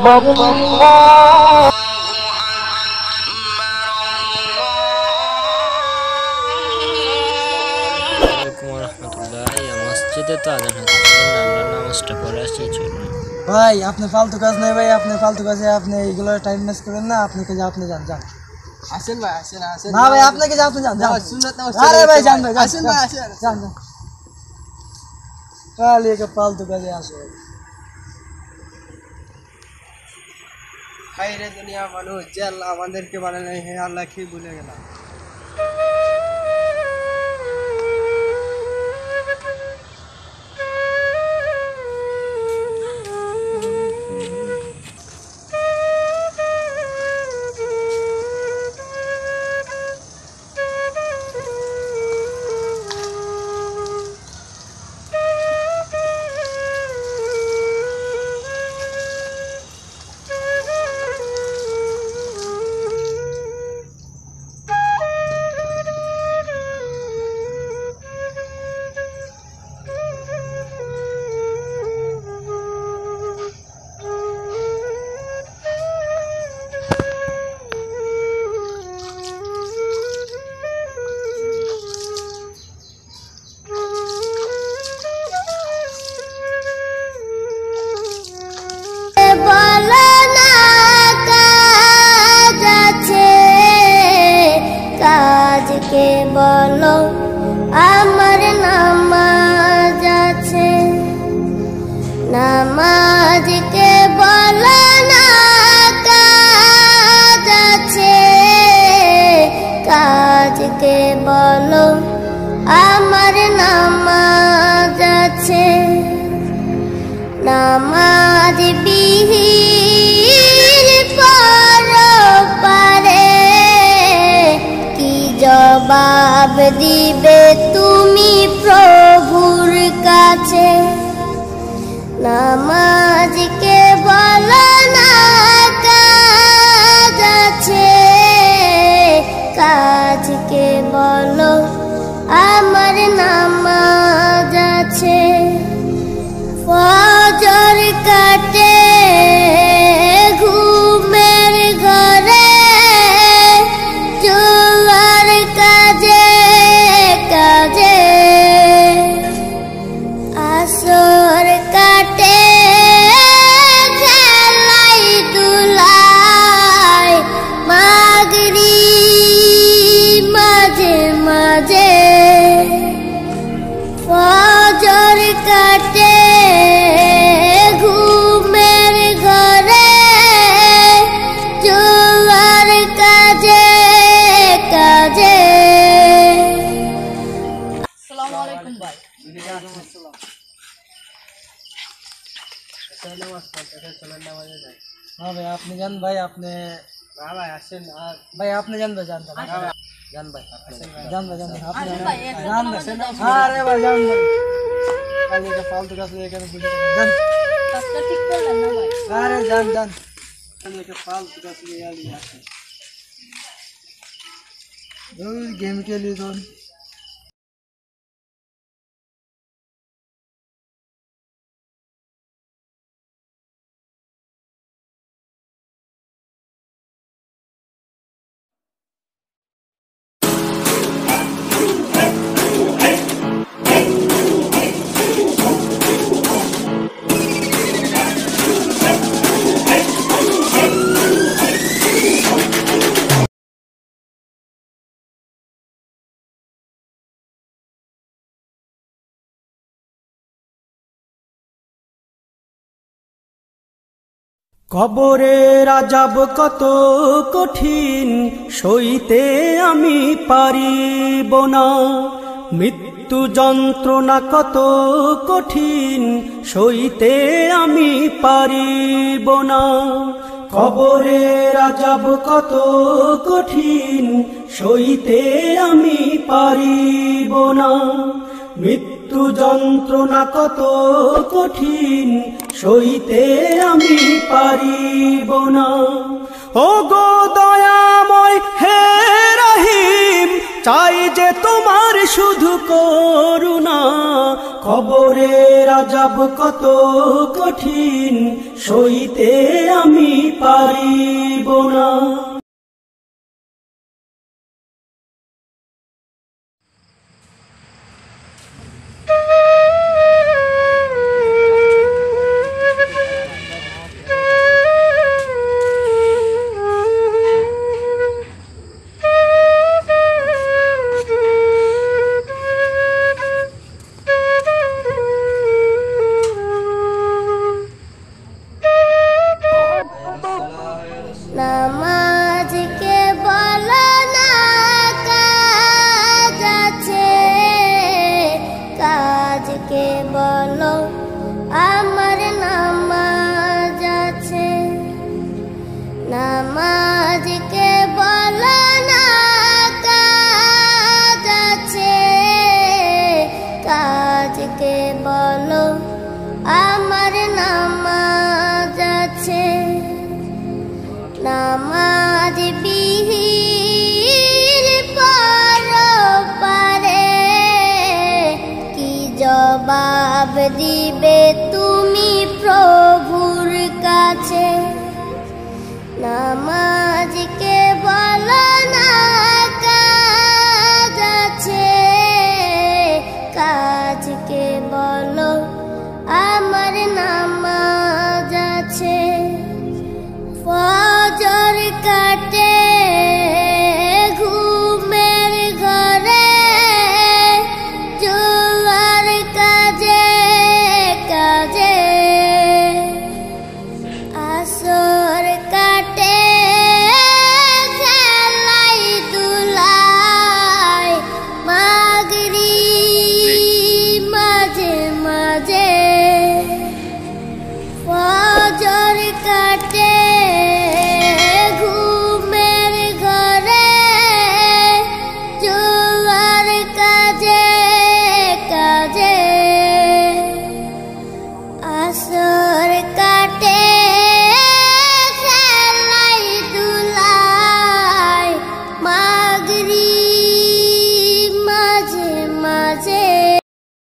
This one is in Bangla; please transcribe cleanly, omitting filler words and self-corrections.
মসজিদে তো আজান হচ্ছে, আমরা নামাজটা পড়ে আসি। চলুন ভাই, আপনি ফালতু কাজ নেই ভাই, আপনি ফালতু কাজে আপনি এইগুলো টাইম ওয়েস্ট করেন না। আপনি কাজে আপনি যান যান। আসেন ভাই, আসেন আসেন। না ভাই, আপনি কাজে আপনি যান যান। সুন্নাত নামাজ আরে ভাই যান ভাই, আসেন ভাই, আসেন যান যান। খালি একটা ফালতু কাজে আসে। হায় রে দুনিয়া মানুষ, যে আল্লাহ আমাদেরকে বানালেন, হে আল্লাহ কি ভুলে গেলাম। কে বলো আমার নামাজ আছে, নামাজ কে বলো না কাজ আছে, কাজ কে বলো আমার নামাজ আছে। নামাজ বিহীন পরপারে কি জবাব দিবে তুমি প্রভুর কাছে। নামাজ কে বলো না কাজ আছে, কাজ কে বলো আমার নামাজ আছে। ফজর কাটে ঘুমের ঘরে, জোয়ার কাজে কাজে, আসর কাটে খেলাই দুলাই, মাগরিব মাঝে মাঝে। ফজর কাটে ঘুমের ঘরে, জোয়ার কাজে কাজে। আসসালামু আলাইকুম ভাই। হ্যাঁ ভাই, আপনি যান ভাই, আপনি ভাই আসেন। আর ভাই আপনি যান ভাই, যান যান জান ভাই, যান ভাই, যান ভাই, আপনি যান ভাই। আরে ভাই যান ভাই, খালি একটা ফালতু কাজ নিয়ে কেন বুঝে যান। কাজটা ঠিক করলেন না ভাই? আরে যান যান, খালি একটা ফালতু কাজ নিয়ে আলি আসে। गेम के लिए तो কবরের আযাব কত কঠিন, সইতে আমি পারিব না। মৃত্যু যন্ত্রণা কত কঠিন, সইতে আমি পারিব না। কবরের আযাব কত কঠিন, সইতে আমি পারিব না। মৃত্যু যন্ত্রণা কত কঠিন, সইতে আমি পারিব না। ও গো দয়াময় হে রহিম, চাই যে তোমার শুধু করুণা। কবরের আযাব কত কঠিন, সইতে আমি পারিব না। নামাজকে বলো না কাজ আছে, কাজকে বলো আমার নামাজ আছে। নামাজকে বলো না কাজ আছে, কাজকে বলো আমার নামাজ আছে। নামাজ বিহীন পরপারে কি জবাব দিবে তুমি প্রভুর কাছে। নামাজকে বলো না কাজ আছে, কাজকে বলো আমার নামাজ আছে। ফজর কাটে ঘুমের ঘরে, জোয়ার কাজে কাজে, আসর